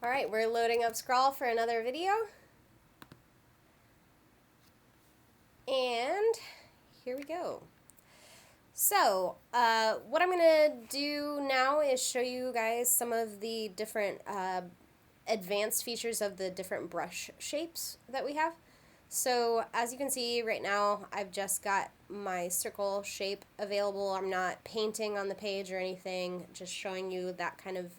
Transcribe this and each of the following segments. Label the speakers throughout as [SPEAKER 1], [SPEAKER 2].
[SPEAKER 1] Alright, we're loading up Scrawl for another video. And here we go. So, what I'm going to do now is show you guys some of the different advanced features of the different brush shapes that we have. So, as you can see right now, I've just got my circle shape available. I'm not painting on the page or anything, just showing you that kind of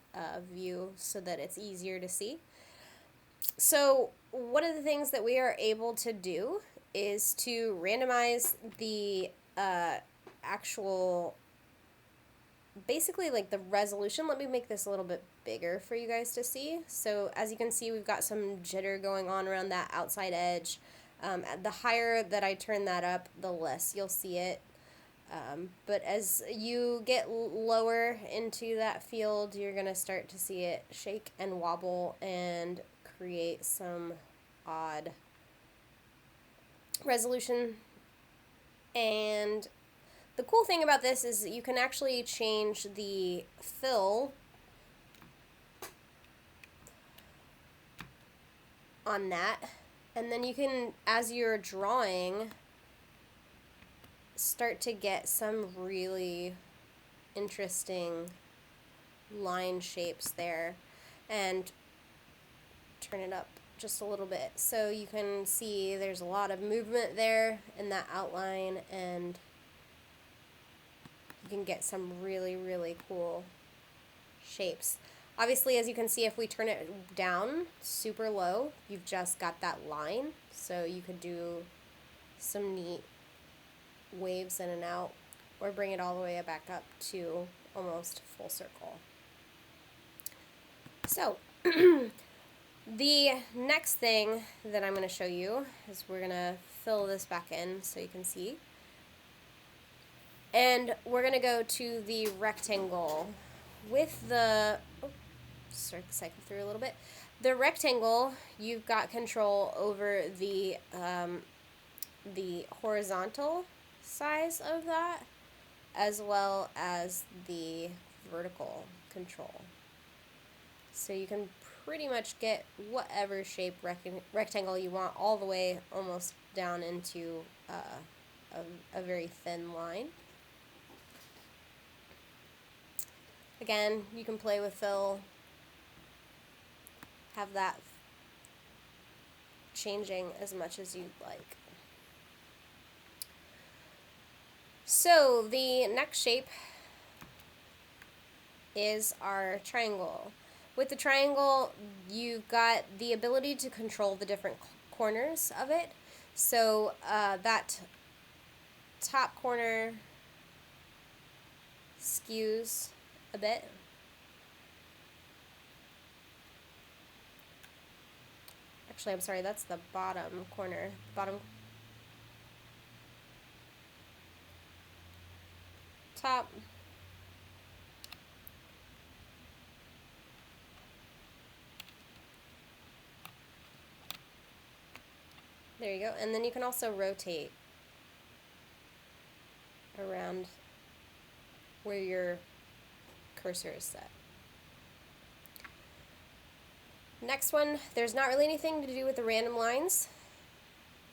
[SPEAKER 1] view so that it's easier to see. So one of the things that we are able to do is to randomize the actual, basically like the resolution. Let me make this a little bit bigger for you guys to see. So as you can see, we've got some jitter going on around that outside edge. The higher that I turn that up, the less you'll see it. But as you get lower into that field, you're going to start to see it shake and wobble and create some odd resolution. And the cool thing about this is that you can actually change the fill on that, and then you can, as you're drawing, start to get some really interesting line shapes there. And turn it up just a little bit so you can see there's a lot of movement there in that outline, and you can get some really cool shapes. Obviously, as you can see, if we turn it down super low, you've just got that line, so you could do some neat waves in and out, or bring it all the way back up to almost full circle. So the next thing that I'm going to show you is we're going to fill this back in so you can see. And we're going to go to the rectangle. With the, start to cycle through a little bit. The rectangle, you've got control over the horizontal size of that, as well as the vertical control. So you can pretty much get whatever shape rectangle you want, all the way almost down into a very thin line. Again, you can play with fill, have that changing as much as you'd like. So the next shape is our triangle. With the triangle, you've got the ability to control the different corners of it. So that top corner skews a bit. Actually, I'm sorry, that's the bottom corner. Top. There you go. And then you can also rotate around where your cursor is set. Next one, there's not really anything to do with the random lines,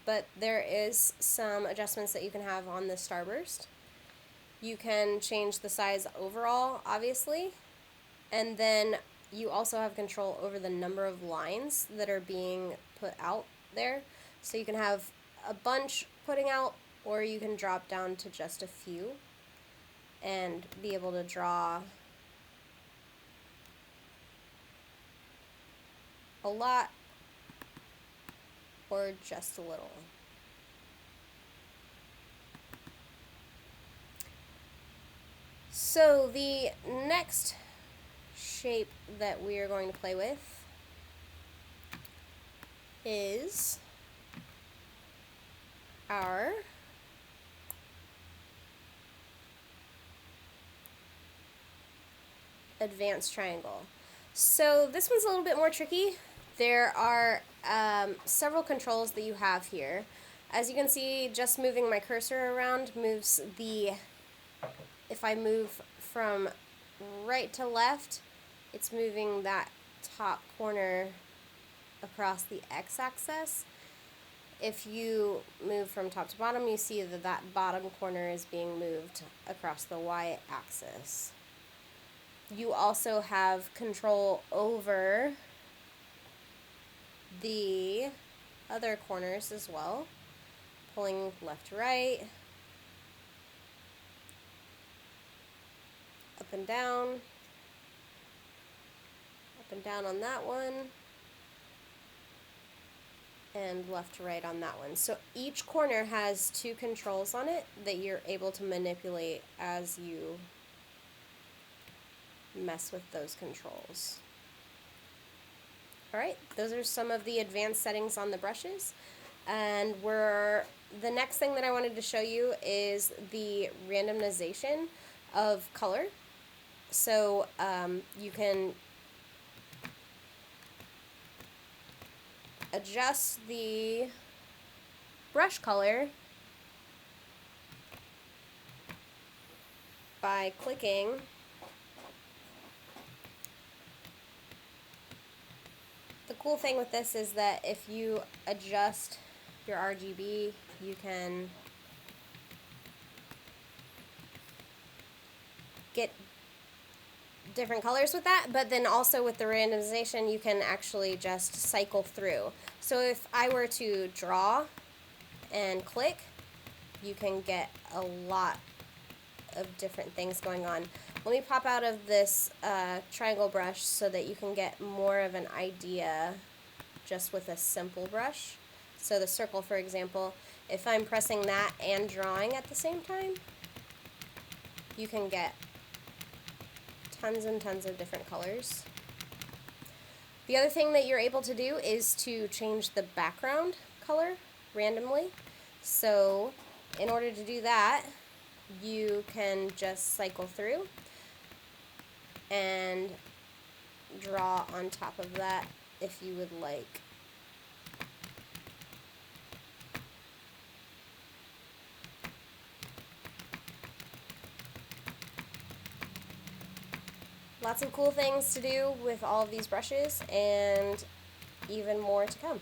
[SPEAKER 1] but there is some adjustments that you can have on the Starburst. You can change the size overall, obviously, and then you also have control over the number of lines that are being put out there. So you can have a bunch putting out, or you can drop down to just a few and be able to draw a lot or just a little. So the next shape that we are going to play with is our advanced triangle. So this one's a little bit more tricky. There are several controls that you have here. As you can see, just moving my cursor around moves the, if I move from right to left, it's moving that top corner across the x-axis. If you move from top to bottom, you see that that bottom corner is being moved across the y-axis. You also have control over the other corners as well, pulling left to right, up and down on that one, and left to right on that one. So each corner has two controls on it that you're able to manipulate as you mess with those controls. Alright, those are some of the advanced settings on the brushes. And the next thing that I wanted to show you is the randomization of color. So you can adjust the brush color by clicking the cool thing with this is that if you adjust your RGB, you can get different colors with that, but then also with the randomization you can actually just cycle through. So if I were to draw and click, you can get a lot of different things going on. Let me pop out of this triangle brush so that you can get more of an idea just with a simple brush. So the circle, for example, if I'm pressing that and drawing at the same time, you can get tons and tons of different colors. The other thing that you're able to do is to change the background color randomly. So in order to do that, you can just cycle through and draw on top of that if you would like. Lots of cool things to do with all of these brushes, and even more to come.